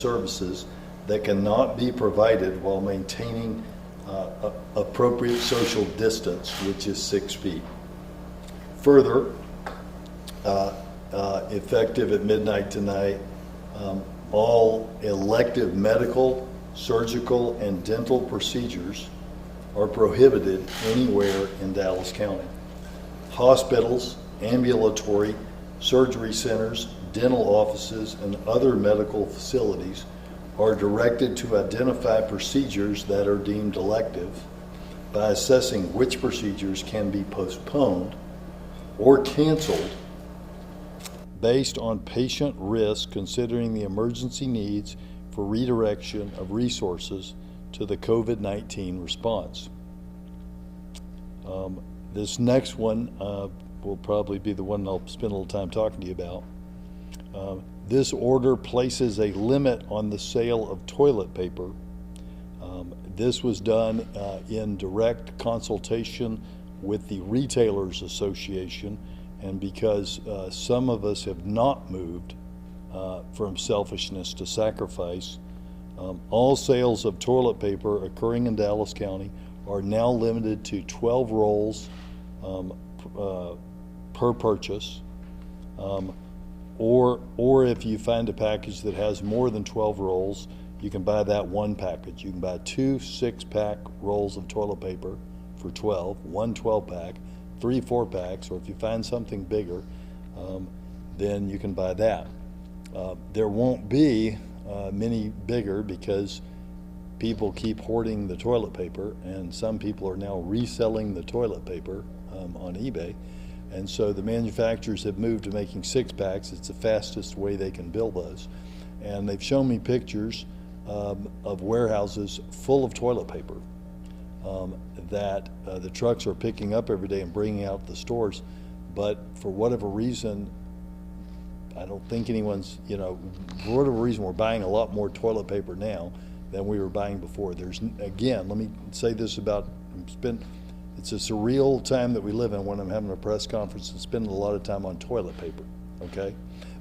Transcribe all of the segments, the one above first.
services that cannot be provided while maintaining appropriate social distance, which is 6 feet. Further, effective at midnight tonight, all elective medical, surgical, and dental procedures are prohibited anywhere in Dallas County. Hospitals, ambulatory surgery centers, dental offices, and other medical facilities are directed to identify procedures that are deemed elective by assessing which procedures can be postponed or canceled based on patient risk, considering the emergency needs for redirection of resources to the COVID-19 response. This next one will probably be the one I'll spend a little time talking to you about. This order places a limit on the sale of toilet paper. This was done in direct consultation with the Retailers Association, and because some of us have not moved from selfishness to sacrifice, all sales of toilet paper occurring in Dallas County are now limited to 12 rolls per purchase, or if you find a package that has more than 12 rolls, you can buy that one package. You can buy 2 6-pack rolls of toilet paper for 12, one 12-pack, 3 4-packs, or if you find something bigger, then you can buy that. There won't be many bigger because people keep hoarding the toilet paper, and some people are now reselling the toilet paper on eBay. And so the manufacturers have moved to making 6-packs. It's the fastest way they can build those. And they've shown me pictures of warehouses full of toilet paper that the trucks are picking up every day and bringing out the stores. But for whatever reason, I don't think anyone's, for whatever reason, we're buying a lot more toilet paper now than we were buying before. Again, let me say this about, it's a surreal time that we live in when I'm having a press conference and spending a lot of time on toilet paper, okay?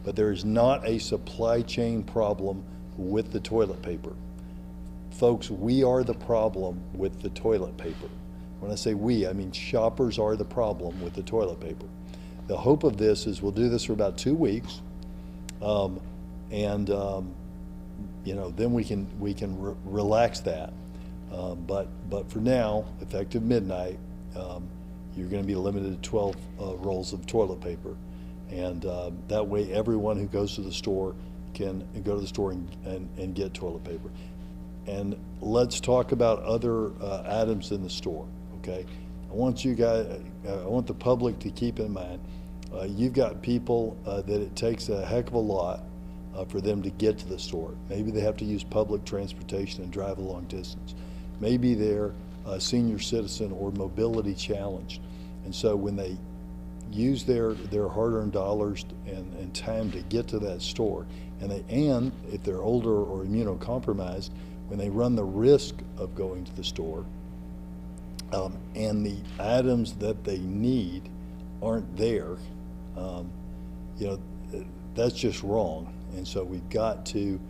But there is not a supply chain problem with the toilet paper. Folks, we are the problem with the toilet paper. When I say we, I mean shoppers are the problem with the toilet paper. The hope of this is we'll do this for about 2 weeks, then we can relax that. But for now, effective midnight, you're going to be limited to 12 rolls of toilet paper, and that way everyone who goes to the store can go to the store and get toilet paper. And let's talk about other items in the store. Okay, I want the public to keep in mind. You've got people that it takes a heck of a lot for them to get to the store. Maybe they have to use public transportation and drive a long distance. Maybe they're a senior citizen or mobility challenged. And so when they use their hard-earned dollars and time to get to that store, and if they're older or immunocompromised, when they run the risk of going to the store, and the items that they need aren't there, that's just wrong. And so we've got to,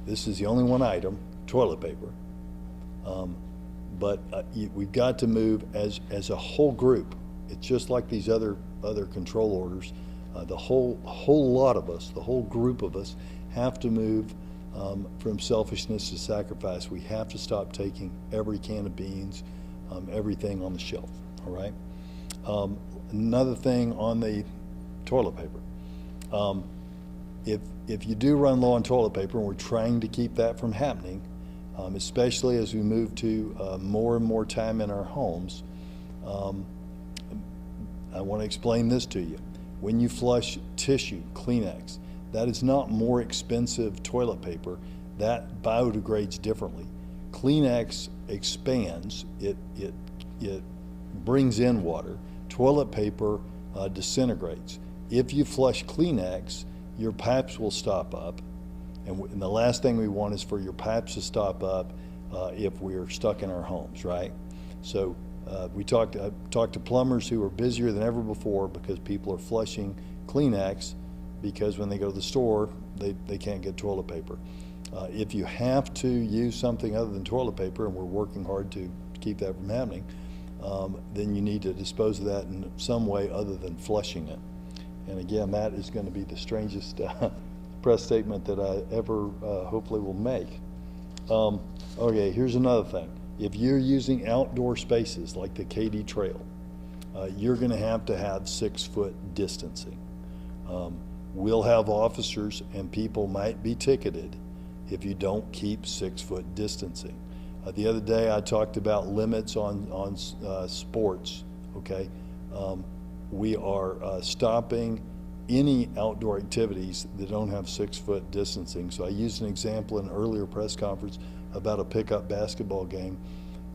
this is the only one item, toilet paper, but we've got to move as a whole group. It's just like these other control orders. The whole lot of us, the whole group of us, have to move from selfishness to sacrifice. We have to stop taking every can of beans, everything on the shelf. All right. Another thing on the toilet paper. If you do run low on toilet paper, and we're trying to keep that from happening, especially as we move to more and more time in our homes, I want to explain this to you. When you flush tissue, Kleenex, that is not more expensive toilet paper. That biodegrades differently. Kleenex expands, it brings in water. Toilet paper disintegrates. If you flush Kleenex, your pipes will stop up, and the last thing we want is for your pipes to stop up if we're stuck in our homes, right? So I talked to plumbers who are busier than ever before because people are flushing Kleenex, because when they go to the store, they can't get toilet paper. If you have to use something other than toilet paper, and we're working hard to keep that from happening, then you need to dispose of that in some way other than flushing it. And again, that is going to be the strangest press statement that I ever hopefully will make. Okay, here's another thing. If you're using outdoor spaces like the KD Trail, you're going to have 6 foot distancing. We'll have officers, and people might be ticketed if you don't keep 6 foot distancing. The other day I talked about limits on sports, okay? We are stopping any outdoor activities that don't have 6 foot distancing. So I used an example in an earlier press conference about a pickup basketball game.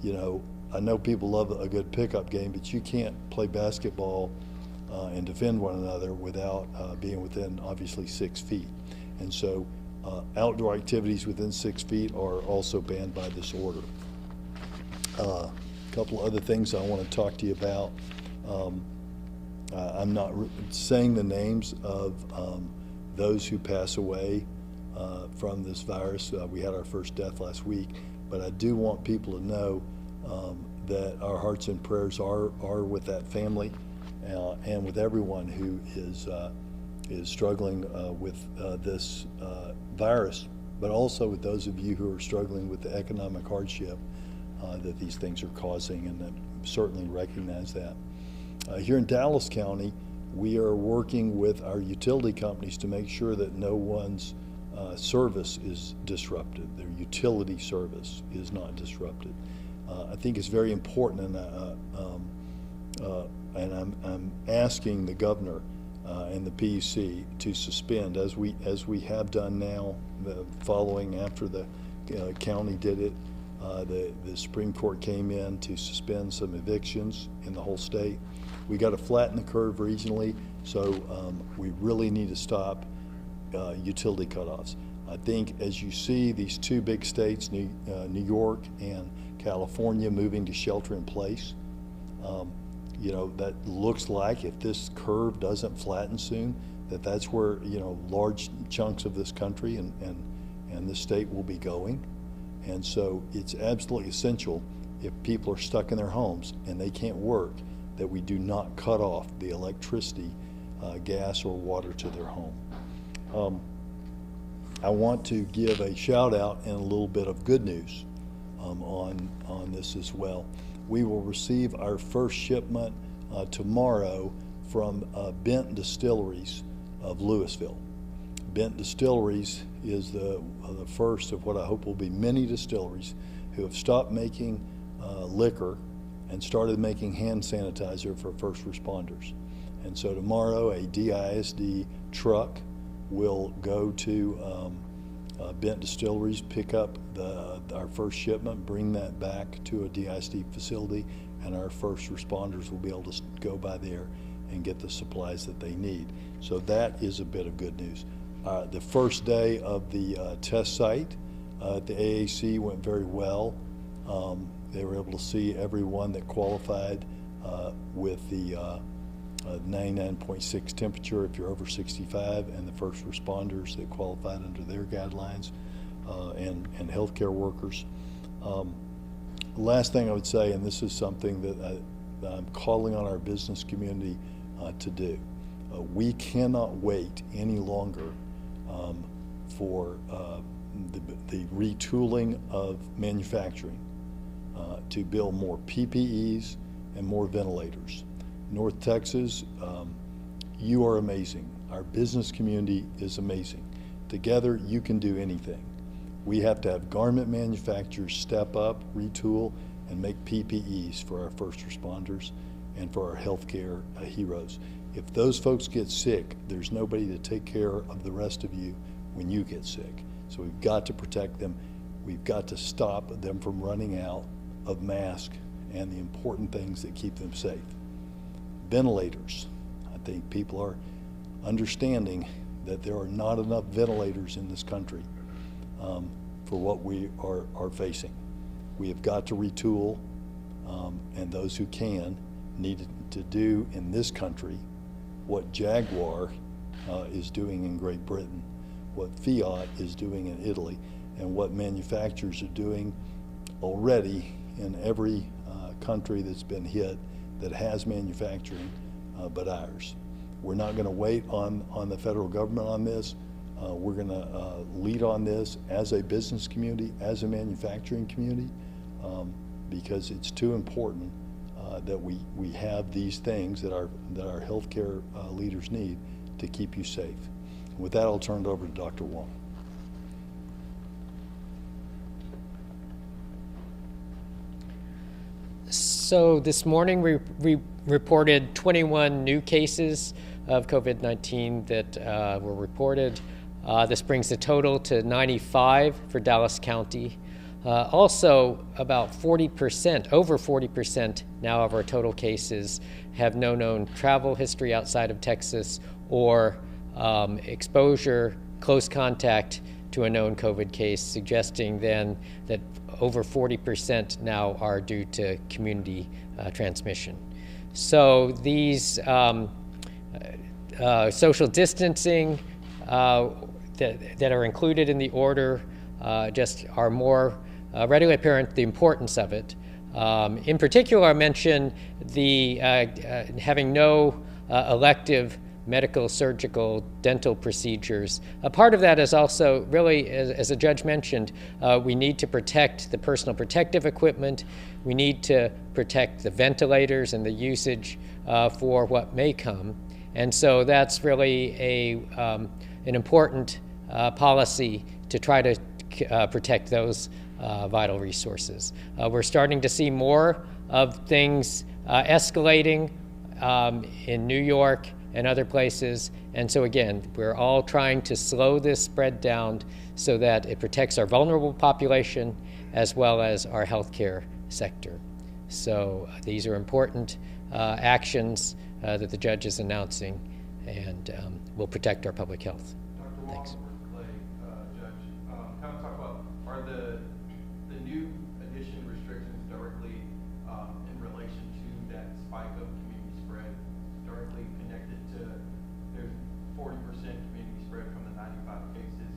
You know, I know people love a good pickup game, but you can't play basketball and defend one another without being within, obviously, 6 feet. And so outdoor activities within 6 feet are also banned by this order. A couple other things I want to talk to you about. I'm not saying the names of those who pass away from this virus. We had our first death last week, but I do want people to know that our hearts and prayers are with that family and with everyone who is struggling with this virus, but also with those of you who are struggling with the economic hardship that these things are causing, and certainly recognize that. Here in Dallas County, we are working with our utility companies to make sure that no one's service is disrupted. Their utility service is not disrupted. I think it's very important, and I'm asking the governor and the PUC to suspend, as we have done now, following after the county did it. The Supreme Court came in to suspend some evictions in the whole state. We got to flatten the curve regionally, so we really need to stop utility cutoffs. I think as you see these 2 big states, New York and California, moving to shelter in place, you know, that looks like, if this curve doesn't flatten soon, that's where, you know, large chunks of this country and this state will be going. And so it's absolutely essential, if people are stuck in their homes and they can't work, that we do not cut off the electricity, gas, or water to their home. I want to give a shout out and a little bit of good news on this as well. We will receive our first shipment tomorrow from Bent Distilleries of Louisville. Bent Distilleries is the first of what I hope will be many distilleries who have stopped making liquor and started making hand sanitizer for first responders. And so tomorrow a DISD truck will go to Bent Distilleries, pick up our first shipment, bring that back to a DISD facility, and our first responders will be able to go by there and get the supplies that they need. So that is a bit of good news. The first day of the test site at the AAC went very well. They were able to see everyone that qualified with the 99.6 temperature if you're over 65, and the first responders that qualified under their guidelines, and healthcare workers. The last thing I would say, and this is something that I'm calling on our business community to do, we cannot wait any longer for the retooling of manufacturing to build more PPEs and more ventilators. North Texas, you are amazing. Our business community is amazing. Together, you can do anything. We have to have garment manufacturers step up, retool, and make PPEs for our first responders and for our healthcare heroes. If those folks get sick, there's nobody to take care of the rest of you when you get sick. So we've got to protect them. We've got to stop them from running out of masks and the important things that keep them safe. Ventilators. I think people are understanding that there are not enough ventilators in this country for what we are facing. We have got to retool, and those who can need to do in this country what Jaguar is doing in Great Britain, what Fiat is doing in Italy and what manufacturers are doing already in every country that's been hit that has manufacturing but ours. We're not going to wait on the federal government on this. We're going to lead on this as a business community, as a manufacturing community, because it's too important that we have these things that our healthcare leaders need to keep you safe. With that, I'll turn it over to Dr. Wong. So this morning we reported 21 new cases of COVID-19 that were reported. This brings the total to 95 for Dallas County. Also, about 40%, over 40% now of our total cases have no known travel history outside of Texas or exposure, close contact to a known COVID case, suggesting then that over 40% now are due to community transmission. So these social distancing that are included in the order just are more readily apparent, the importance of it. In particular, I mentioned the having no elective medical, surgical, dental procedures. A part of that is also really, as the judge mentioned, we need to protect the personal protective equipment. We need to protect the ventilators and the usage for what may come. And so that's really an important policy to try to protect those vital resources. We're starting to see more of things escalating in New York and other places. And so again, we're all trying to slow this spread down so that it protects our vulnerable population as well as our healthcare sector. So these are important actions that the judge is announcing and will protect our public health. Dr. Thanks. Judge, kind of talk about, are the new addition restrictions directly in relation to that spike of community spread, directly connected to there's 40% community spread from the 95 cases?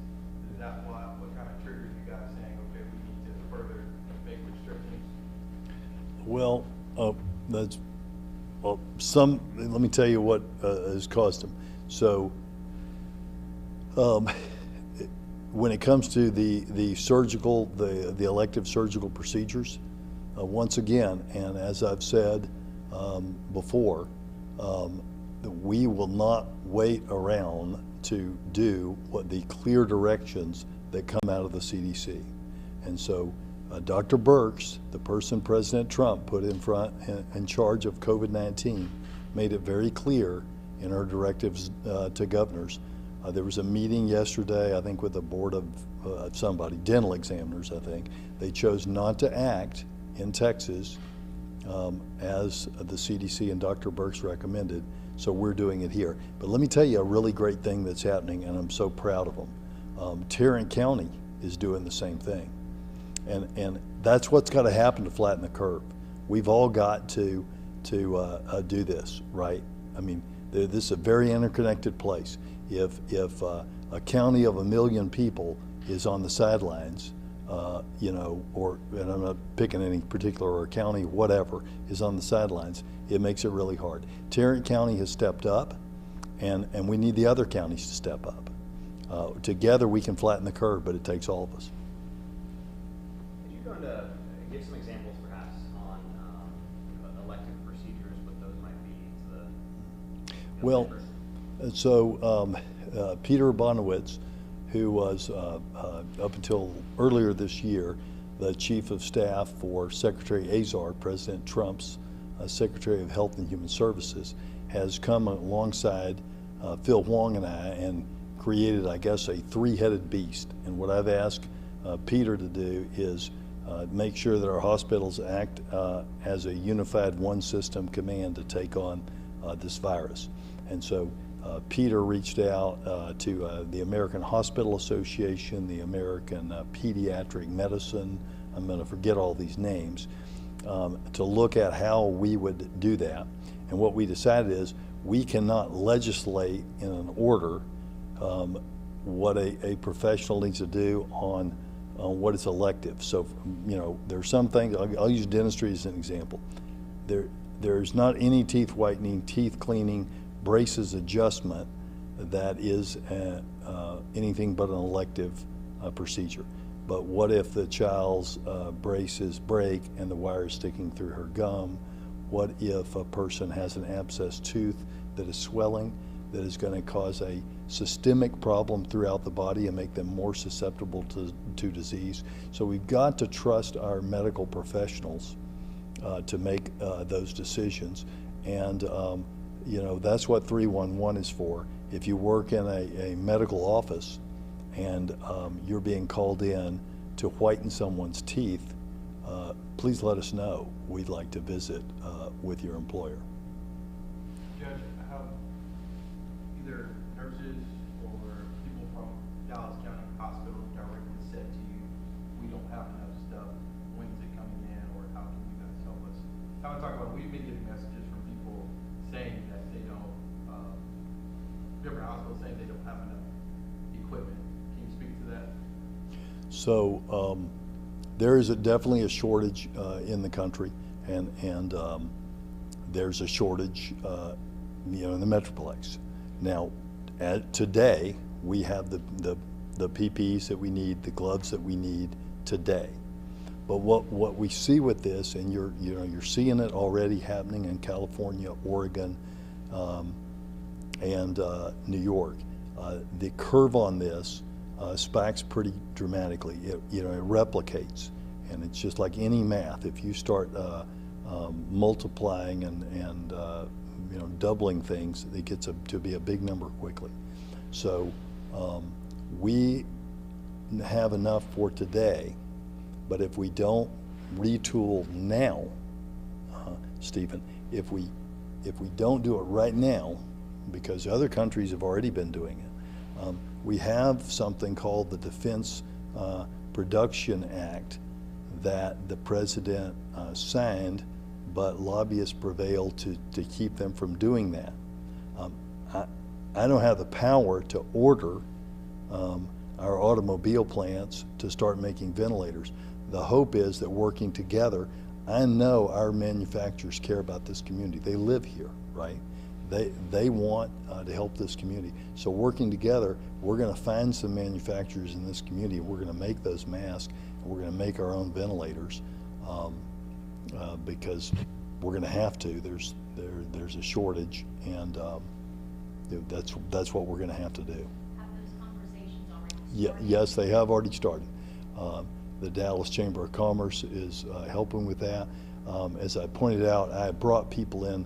Is that what kind of triggers you guys saying, okay, we need to further make restrictions? Well, that's let me tell you what has caused them. So when it comes to the surgical, the elective surgical procedures, once again, and as I've said before, we will not wait around to do what the clear directions that come out of the CDC. And so Dr. Birx, the person President Trump put in charge of COVID-19, made it very clear in her directives to governors. There was a meeting yesterday, I think, with a board of dental examiners, I think. They chose not to act in Texas as the CDC and Dr. Birx recommended, so we're doing it here. But let me tell you a really great thing that's happening, and I'm so proud of them. Tarrant County is doing the same thing. And that's what's got to happen to flatten the curve. We've all got to do this, right? I mean, this is a very interconnected place. If a county of 1 million people is on the sidelines, you know, and I'm not picking any particular, or a county, whatever, is on the sidelines, it makes it really hard. Tarrant County has stepped up, and we need the other counties to step up. Together we can flatten the curve, but it takes all of us. Going to give some examples perhaps on elective procedures, what those might be to the well, so Peter Bonowitz, who was up until earlier this year the chief of staff for Secretary Azar, President Trump's Secretary of Health and Human Services, has come alongside Phil Huang and I and created, I guess, a three-headed beast. And what I've asked Peter to do is make sure that our hospitals act as a unified one system command to take on this virus. And so Peter reached out to the American Hospital Association, the American Pediatric Medicine, I'm going to forget all these names, to look at how we would do that. And what we decided is we cannot legislate in an order what a professional needs to do on what is elective. So, you know, there's some things, I'll use dentistry as an example. There's not any teeth whitening, teeth cleaning, braces adjustment that is anything but an elective procedure. But what if the child's braces break and the wire is sticking through her gum? What if a person has an abscessed tooth that is swelling, that is going to cause a systemic problem throughout the body and make them more susceptible to disease? So we've got to trust our medical professionals to make those decisions. And you know, that's what 311 is for. If you work in a medical office and you're being called in to whiten someone's teeth, please let us know. We'd like to visit with your employer. Judge, have either nurses or people from Dallas County Hospital directly said to you, we don't have enough stuff, when's it coming in, or how can you guys help us? I want to talk about, we've been getting messages from people saying that they don't, different hospitals saying they don't have enough equipment. Can you speak to that? So there is definitely a shortage in the country, and there's a shortage, you know, in the Metroplex. Now, today we have the PPEs that we need, the gloves that we need today. But what we see with this, and you're seeing it already happening in California, Oregon, and New York. The curve on this spikes pretty dramatically. It replicates, and it's just like any math. If you start multiplying and doubling things, it gets to be a big number quickly. So we have enough for today, but if we don't retool now, Stephen, if we don't do it right now, because other countries have already been doing it, we have something called the Defense Production Act that the president signed, but lobbyists prevailed to keep them from doing that. I don't have the power to order our automobile plants to start making ventilators. The hope is that working together, I know our manufacturers care about this community. They live here, right? They want to help this community. So working together, we're going to find some manufacturers in this community. We're going to make those masks, and we're going to make our own ventilators because we're going to have to. There's a shortage, and that's what we're going to have to do. Have those conversations already started? Yes, they have already started. The Dallas Chamber of Commerce is helping with that. As I pointed out, I brought people in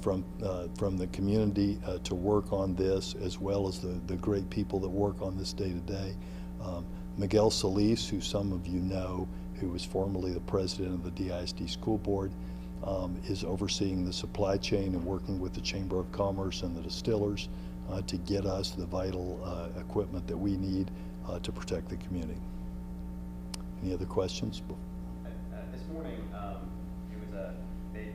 from the community to work on this, as well as the great people that work on this day to day. Miguel Solis, who some of you know, who was formerly the president of the DISD School Board, is overseeing the supply chain and working with the Chamber of Commerce and the distillers to get us the vital equipment that we need to protect the community. Any other questions? This morning, it was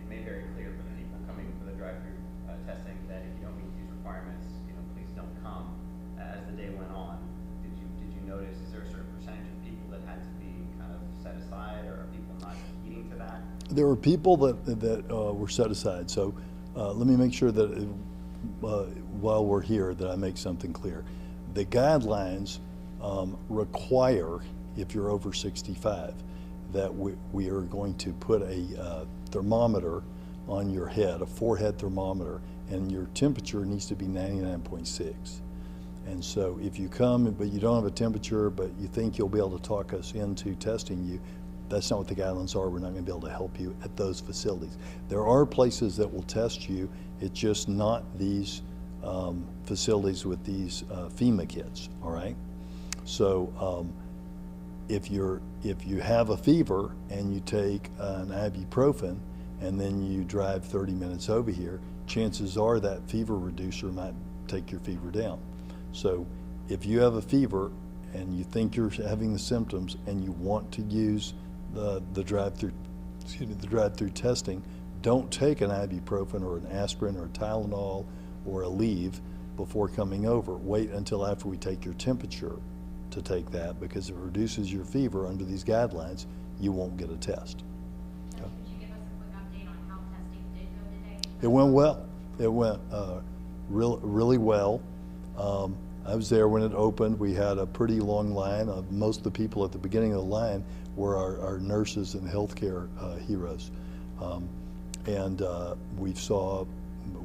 made very clear for the people coming for the drive-through testing that if you don't meet these requirements, please don't come. As the day went on, did you notice, is there a certain percentage of people that had to be kind of set aside, or are people not heeding to that? There were people that were set aside. So let me make sure that while we're here that I make something clear. The guidelines require, if you're over 65, that we are going to put a thermometer on your head, a forehead thermometer, and your temperature needs to be 99.6. And so if you come but you don't have a temperature, but you think you'll be able to talk us into testing you, that's not what the guidelines are. We're not going to be able to help you at those facilities. There are places that will test you. It's just not these facilities with these FEMA kits, all right? So if you have a fever and you take an ibuprofen and then you drive 30 minutes over here, chances are that fever reducer might take your fever down. So if you have a fever and you think you're having the symptoms and you want to use the drive-through testing, don't take an ibuprofen or an aspirin or a Tylenol or a Aleve before coming over. Wait until after we take your temperature to take that, because if it reduces your fever under these guidelines, you won't get a test. So could you give us a quick update on how testing did go today? It went well. It went really well. I was there when it opened. We had a pretty long line. Most of the people at the beginning of the line were our nurses and healthcare heroes.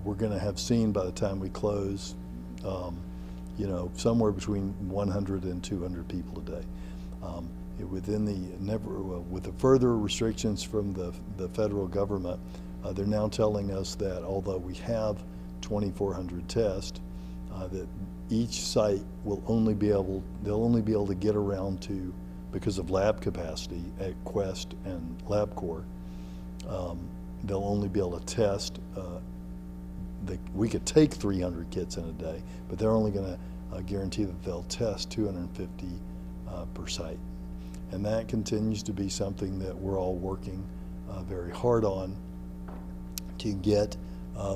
We're going to have seen by the time we close, somewhere between 100 and 200 people a day. With the further restrictions from the federal government, they're now telling us that although we have 2,400 tests, that each site will they'll only be able to get around to, because of lab capacity at Quest and LabCorp, they'll only be able to test. We could take 300 kits in a day, but they're only going to guarantee that they'll test 250 per site. And that continues to be something that we're all working very hard on to get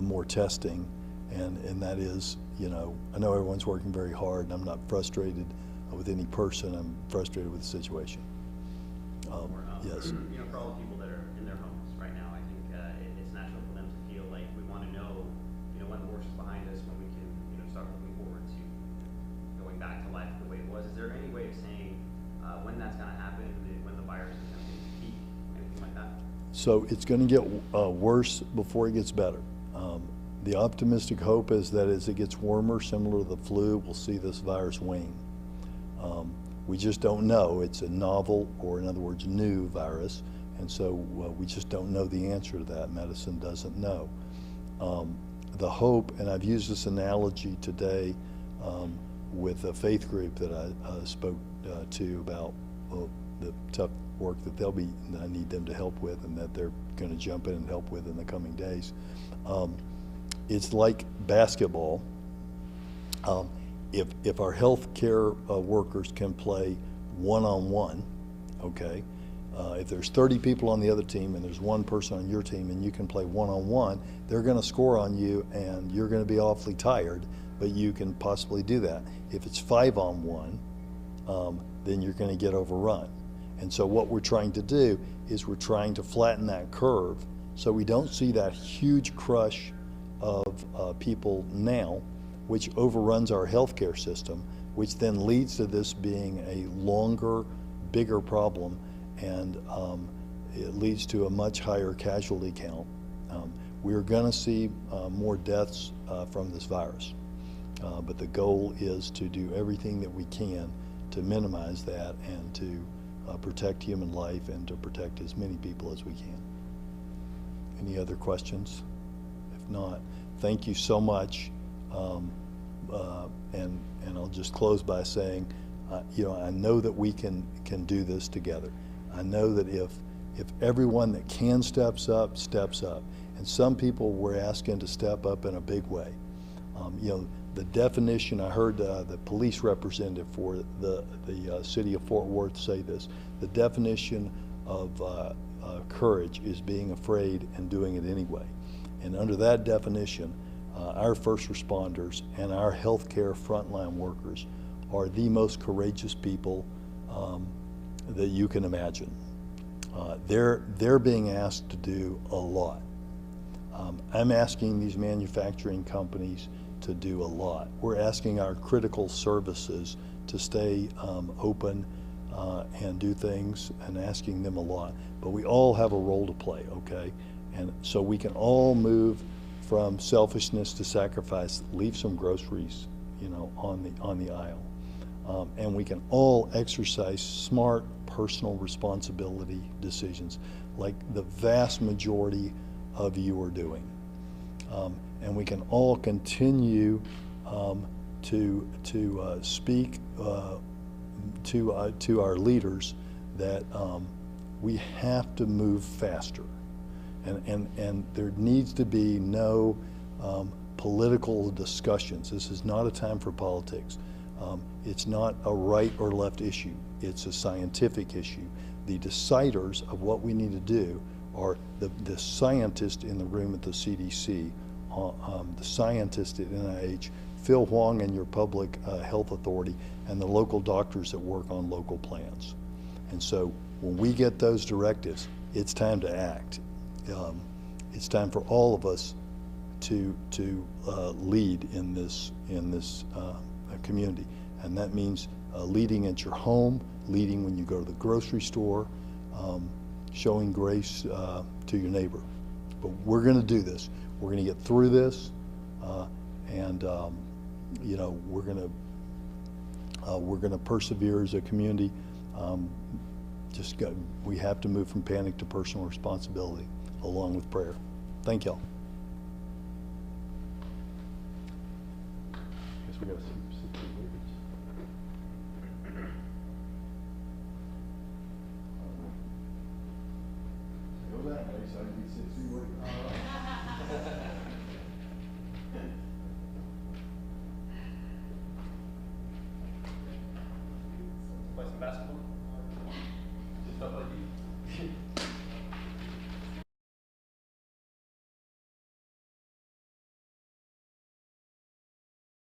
more testing. And that is, I know everyone's working very hard, and I'm not frustrated with any person. I'm frustrated with the situation. Yes. For all the people that are in their homes right now, I think it's natural for them to feel like we want to know, when the worst is behind us, when we can, start looking forward to going back to life the way it was. Is there any way of saying when that's going to happen, when the virus is going to peak, anything like that? So it's going to get worse before it gets better. The optimistic hope is that as it gets warmer, similar to the flu, we'll see this virus wane. We just don't know. It's a novel, or in other words, new virus, and so we just don't know the answer to that. Medicine doesn't know. The hope, and I've used this analogy today with a faith group that I spoke to about the tough work that I need them to help with, and that they're going to jump in and help with in the coming days. It's like basketball. If our healthcare workers can play one-on-one, okay, if there's 30 people on the other team and there's one person on your team and you can play one-on-one, they're going to score on you and you're going to be awfully tired, but you can possibly do that. If it's 5-on-1, then you're going to get overrun. And so what we're trying to do is we're trying to flatten that curve so we don't see that huge crush of people now, which overruns our healthcare system, which then leads to this being a longer, bigger problem, and it leads to a much higher casualty count. We're going to see more deaths from this virus, but the goal is to do everything that we can to minimize that and to protect human life and to protect as many people as we can. Any other questions? If not, thank you so much. And I'll just close by saying, I know that we can do this together. I know that if everyone that can steps up, and some people we're asking to step up in a big way. The definition, I heard the police representative for the city of Fort Worth say this, the definition of courage is being afraid and doing it anyway. And under that definition, our first responders and our healthcare frontline workers are the most courageous people that you can imagine. They're being asked to do a lot. I'm asking these manufacturing companies to do a lot. We're asking our critical services to stay open and do things, and asking them a lot. But we all have a role to play, okay? And so we can all move from selfishness to sacrifice, leave some groceries, on the aisle. And we can all exercise smart personal responsibility decisions like the vast majority of you are doing. And we can all continue to speak to our leaders that we have to move faster. And there needs to be no political discussions. This is not a time for politics. It's not a right or left issue. It's a scientific issue. The deciders of what we need to do are the scientists in the room at the CDC, the scientists at NIH, Phil Huang and your public health authority and the local doctors that work on local plans. And so when we get those directives, it's time to act. It's time for all of us to lead in this community, and that means leading at your home, leading when you go to the grocery store, showing grace to your neighbor. But we're going to do this. We're going to get through this, and you know, we're going to persevere as a community. We have to move from panic to personal responsibility, along with prayer. Thank y'all. Guess we got to see words. Go that way, so I can see words. Play some basketball.